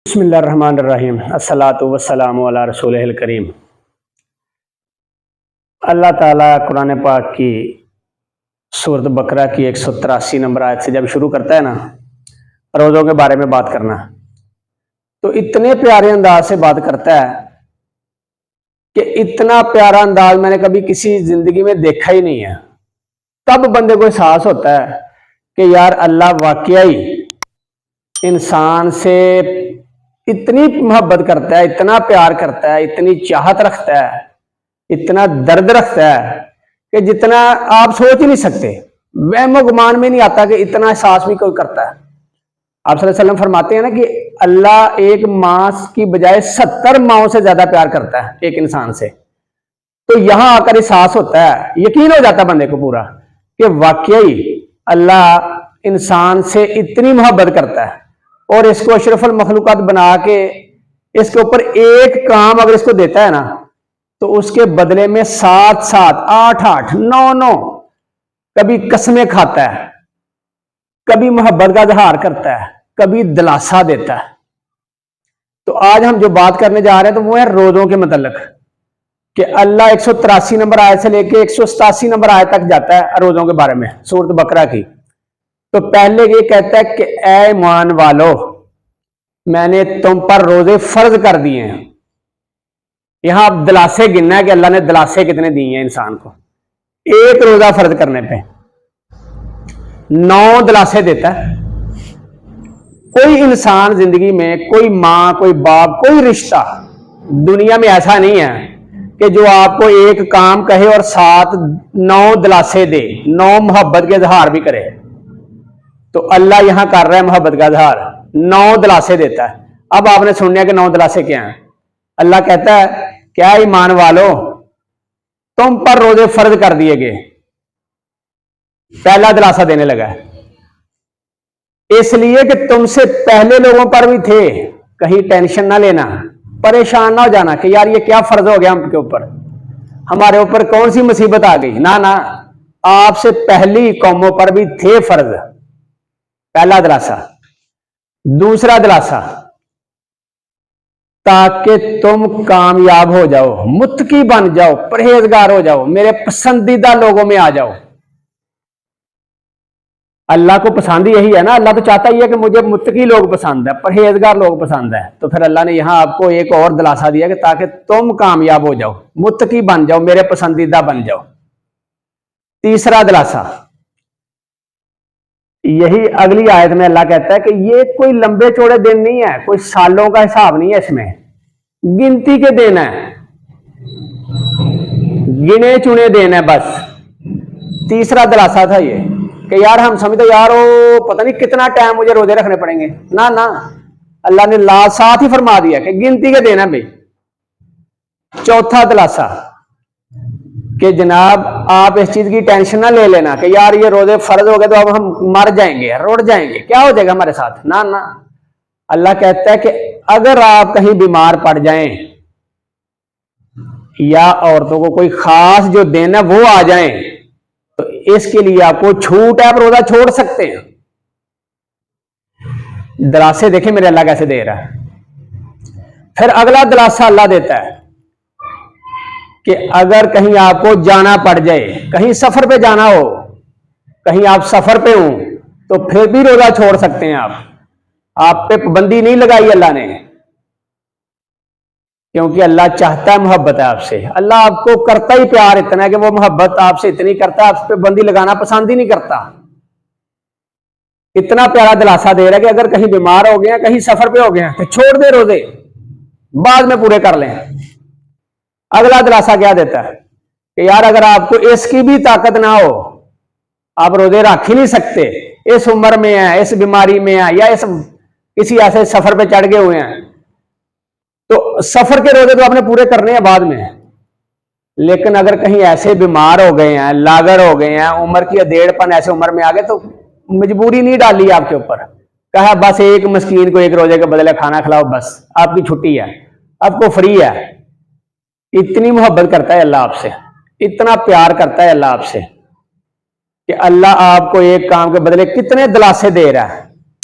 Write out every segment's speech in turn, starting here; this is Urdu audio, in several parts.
بسم اللہ الرحمن الرحیم الصلاۃ والسلام علی رسول الکریم۔ اللہ تعالیٰ قرآن پاک کی سورۃ بقرہ کی 183 نمبر آیت سے جب شروع کرتا ہے نا روزوں کے بارے میں بات کرنا، تو اتنے پیارے انداز سے بات کرتا ہے کہ اتنا پیارا انداز میں نے کبھی کسی زندگی میں دیکھا ہی نہیں ہے۔ تب بندے کو احساس ہوتا ہے کہ یار اللہ واقعی انسان سے اتنی محبت کرتا ہے، اتنا پیار کرتا ہے، اتنی چاہت رکھتا ہے، اتنا درد رکھتا ہے کہ جتنا آپ سوچ ہی نہیں سکتے، وہم و گمان میں نہیں آتا کہ اتنا احساس بھی کوئی کرتا ہے۔ آپ صلی اللہ علیہ وسلم فرماتے ہیں نا کہ اللہ ایک ماں کی بجائے 70 ماؤں سے زیادہ پیار کرتا ہے ایک انسان سے۔ تو یہاں آ کر احساس ہوتا ہے، یقین ہو جاتا بندے کو پورا کہ واقعی اللہ انسان سے اتنی محبت کرتا ہے، اور اس کو اشرف المخلوقات بنا کے اس کے اوپر ایک کام اگر اس کو دیتا ہے نا تو اس کے بدلے میں 7 7 8 8 9 9 کبھی قسمیں کھاتا ہے، کبھی محبت کا اظہار کرتا ہے، کبھی دلاسا دیتا ہے۔ تو آج ہم جو بات کرنے جا رہے ہیں تو وہ ہے روزوں کے متعلق، کہ اللہ 183 نمبر آیت سے لے کے 187 نمبر آیت تک جاتا ہے روزوں کے بارے میں سورۃ بقرہ کی۔ تو پہلے یہ کہتا ہے کہ اے ایمان والو، میں نے تم پر روزے فرض کر دیے ہیں۔ یہاں اب دلاسے گننا ہے کہ اللہ نے دلاسے کتنے دیے ہیں انسان کو ایک روزہ فرض کرنے پہ۔ 9 دلاسے دیتا ہے۔ کوئی انسان زندگی میں، کوئی ماں، کوئی باپ، کوئی رشتہ دنیا میں ایسا نہیں ہے کہ جو آپ کو ایک کام کہے اور ساتھ 9 دلاسے دے، 9 محبت کے اظہار بھی کرے۔ تو اللہ یہاں کر رہا ہے محبت کا اظہار، 9 دلاسے دیتا ہے۔ اب آپ نے سننے کہ 9 دلاسے کیا ہیں۔ اللہ کہتا ہے کیا ایمان والو، تم پر روزے فرض کر دیے گئے۔ پہلا دلاسا دینے لگا ہے اس لیے کہ تم سے پہلے لوگوں پر بھی تھے، کہیں ٹینشن نہ لینا، پریشان نہ ہو جانا کہ یار یہ کیا فرض ہو گیا ہم کے اوپر، ہمارے اوپر کون سی مصیبت آ گئی۔ نہ آپ سے پہلی قوموں پر بھی تھے فرض۔ پہلا دلاسا۔ دوسرا دلاسا، تاکہ تم کامیاب ہو جاؤ، متقی بن جاؤ، پرہیزگار ہو جاؤ، میرے پسندیدہ لوگوں میں آ جاؤ۔ اللہ کو پسند یہی ہے نا، اللہ تو چاہتا ہی ہے کہ مجھے متقی لوگ پسند ہے، پرہیزگار لوگ پسند ہے۔ تو پھر اللہ نے یہاں آپ کو ایک اور دلاسا دیا کہ تاکہ تم کامیاب ہو جاؤ، متقی بن جاؤ، میرے پسندیدہ بن جاؤ۔ تیسرا دلاسا، یہی اگلی آیت میں اللہ کہتا ہے کہ یہ کوئی لمبے چوڑے دن نہیں ہے، کوئی سالوں کا حساب نہیں ہے، اس میں گنتی کے دن ہے، گنے چنے دن ہے بس۔ تیسرا دلاسا تھا یہ کہ یار ہم سمجھتے یار پتہ نہیں کتنا ٹائم مجھے روزے رکھنے پڑیں گے۔ نہ اللہ نے ساتھ ہی فرما دیا کہ گنتی کے دن ہے بھائی۔ چوتھا دلاسا کہ جناب آپ اس چیز کی ٹینشن نہ لے لینا کہ یار یہ روزے فرض ہو گئے تو اب ہم مر جائیں گے، رڑ جائیں گے، کیا ہو جائے گا ہمارے ساتھ۔ نہ اللہ کہتا ہے کہ اگر آپ کہیں بیمار پڑ جائیں یا عورتوں کو کوئی خاص جو دن ہے وہ آ جائیں تو اس کے لیے آپ کو چھوٹ ہے، آپ روزہ چھوڑ سکتے ہیں۔ دلاسے دیکھیں میرے اللہ کیسے دے رہا ہے۔ پھر اگلا دلاسا اللہ دیتا ہے کہ اگر کہیں آپ کو جانا پڑ جائے، کہیں سفر پہ جانا ہو، کہیں آپ سفر پہ ہوں تو پھر بھی روزہ چھوڑ سکتے ہیں آپ پہ پابندی نہیں لگائی اللہ نے، کیونکہ اللہ چاہتا ہے محبت ہے آپ سے۔ اللہ آپ کو کرتا ہی پیار اتنا ہے کہ وہ محبت آپ سے اتنی کرتا ہے، آپ پہ پابندی لگانا پسند ہی نہیں کرتا۔ اتنا پیارا دلاسا دے رہا ہے کہ اگر کہیں بیمار ہو گئے، کہیں سفر پہ ہو گئے تو چھوڑ دے روزے، بعد میں پورے کر لیں۔ اگلا دلاسا کیا دیتا ہے کہ یار اگر آپ کو اس کی بھی طاقت نہ ہو، آپ روزے رکھ ہی نہیں سکتے، اس عمر میں ہیں، اس بیماری میں ہیں، یا اس کسی ایسے سفر پہ چڑھ گئے ہوئے ہیں، تو سفر کے روزے تو آپ نے پورے کرنے ہیں بعد میں۔ لیکن اگر کہیں ایسے بیمار ہو گئے ہیں، لاغر ہو گئے ہیں، عمر کی ادیڑ پن ایسے عمر میں آ گئے تو مجبوری نہیں ڈالی آپ کے اوپر، کہا بس ایک مسکین کو ایک روزے کے بدلے کھانا کھلاؤ، بس آپ کی چھٹی ہے، آپ کو فری ہے۔ اتنی محبت کرتا ہے اللہ آپ سے، اتنا پیار کرتا ہے اللہ آپ سے کہ اللہ آپ کو ایک کام کے بدلے کتنے دلاسے دے رہا ہے۔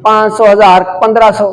500, 1000, 1500,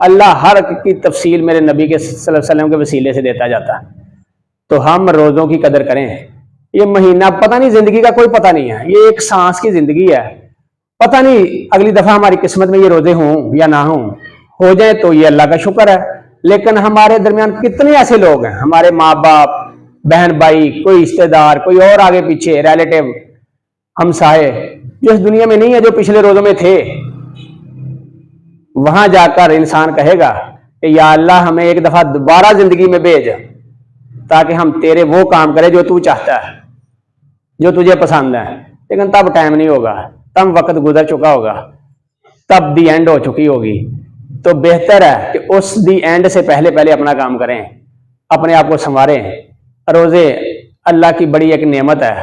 اللہ ہر کی تفصیل میرے نبی کے صلی اللہ علیہ وسلم کے وسیلے سے دیتا جاتا ہے۔ تو ہم روزوں کی قدر کریں۔ یہ مہینہ پتہ نہیں، زندگی کا کوئی پتہ نہیں ہے، یہ ایک سانس کی زندگی ہے، پتہ نہیں اگلی دفعہ ہماری قسمت میں یہ روزے ہوں یا نہ ہوں، ہو جائیں تو یہ اللہ کا شکر ہے۔ لیکن ہمارے درمیان کتنے ایسے لوگ ہیں، ہمارے ماں باپ، بہن بھائی، کوئی رشتے دار، کوئی اور آگے پیچھے ریلیٹو، ہمسائے، جو اس دنیا میں نہیں ہے، جو پچھلے روزوں میں تھے۔ وہاں جا کر انسان کہے گا کہ یا اللہ ہمیں ایک دفعہ دوبارہ زندگی میں بھیج تاکہ ہم تیرے وہ کام کریں جو تو چاہتا ہے، جو تجھے پسند ہے۔ لیکن تب ٹائم نہیں ہوگا، تب وقت گزر چکا ہوگا، تب دی اینڈ ہو چکی ہوگی۔ تو بہتر ہے کہ اس دی اینڈ سے پہلے پہلے اپنا کام کریں، اپنے آپ کو سنواریں۔ روزے اللہ کی بڑی ایک نعمت ہے،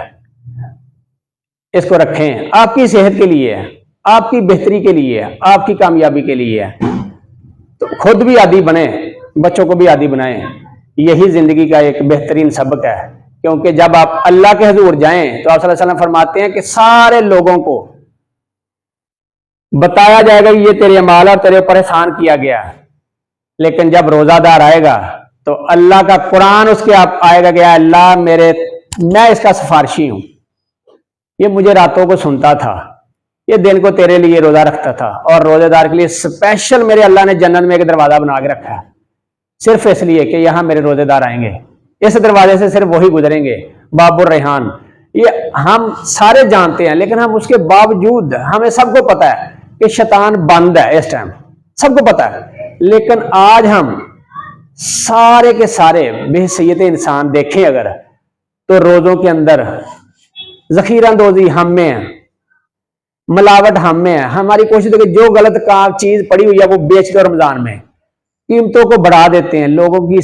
اس کو رکھیں، آپ کی صحت کے لیے ہے، آپ کی بہتری کے لیے ہے، آپ کی کامیابی کے لیے ہے۔ تو خود بھی عادی بنیں، بچوں کو بھی عادی بنائیں۔ یہی زندگی کا ایک بہترین سبق ہے، کیونکہ جب آپ اللہ کے حضور جائیں تو آپ صلی اللہ علیہ وسلم فرماتے ہیں کہ سارے لوگوں کو بتایا جائے گا یہ تیرے اعمال اور تیرے اوپر احسان کیا گیا ہے، لیکن جب روزہ دار آئے گا تو اللہ کا قرآن اس کے آئے گا کہ اللہ میں اس کا سفارشی ہوں، یہ مجھے راتوں کو سنتا تھا، یہ دن کو تیرے لیے روزہ رکھتا تھا، اور روزے دار کے لیے اسپیشل میرے اللہ نے جنت میں ایک دروازہ بنا کے رکھا ہے، صرف اس لیے کہ یہاں میرے روزے دار آئیں گے، اس دروازے سے صرف وہی گزریں گے، باب الریحان۔ یہ ہم سارے جانتے ہیں، لیکن ہم اس کے باوجود ہمیں سب کو پتا ہے کہ شیطان بند ہے اس ٹائم، سب کو پتا ہے، لیکن آج ہم سارے کے سارے بحیثیت انسان دیکھیں اگر تو روزوں کے اندر ذخیرہ اندوزی ہم میں ہے، ملاوٹ ہم میں ہے۔ ہماری کوشش ہے کہ جو غلط کام چیز پڑی ہوئی ہے وہ بیچ دو، رمضان میں قیمتوں کو بڑھا دیتے ہیں، لوگوں کی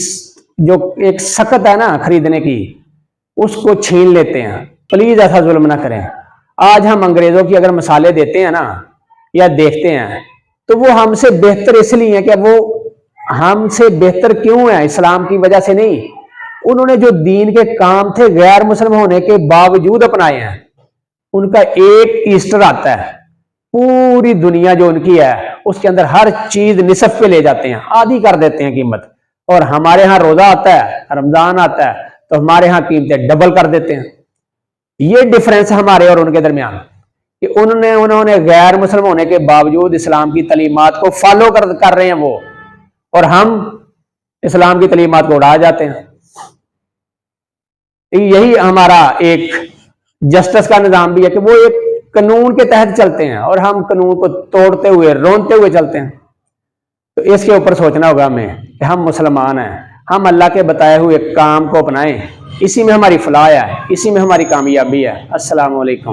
جو ایک سخت ہے نا خریدنے کی اس کو چھین لیتے ہیں۔ پلیز ایسا ظلم نہ کریں۔ آج ہم انگریزوں کی اگر مثالیں دیتے ہیں نا یا دیکھتے ہیں تو وہ ہم سے بہتر اس لیے ہیں کہ وہ ہم سے بہتر کیوں ہیں؟ اسلام کی وجہ سے نہیں، انہوں نے جو دین کے کام تھے غیر مسلم ہونے کے باوجود اپنائے ہیں۔ ان کا ایک ایسٹر آتا ہے، پوری دنیا جو ان کی ہے اس کے اندر ہر چیز نصف پہ لے جاتے ہیں، آدھی کر دیتے ہیں قیمت، اور ہمارے ہاں روزہ آتا ہے، رمضان آتا ہے تو ہمارے ہاں قیمتیں ڈبل کر دیتے ہیں۔ یہ ڈفرینس ہمارے اور ان کے درمیان کہ انہوں نے غیر مسلم ہونے کے باوجود اسلام کی تعلیمات کو فالو کر رہے ہیں وہ، اور ہم اسلام کی تعلیمات کو اڑا جاتے ہیں۔ یہی ہمارا ایک جسٹس کا نظام بھی ہے کہ وہ ایک قانون کے تحت چلتے ہیں اور ہم قانون کو توڑتے ہوئے رونتے ہوئے چلتے ہیں۔ تو اس کے اوپر سوچنا ہوگا ہمیں کہ ہم مسلمان ہیں، ہم اللہ کے بتائے ہوئے کام کو اپنائیں، اسی میں ہماری فلاح ہے، اسی میں ہماری کامیابی ہے۔ السلام علیکم۔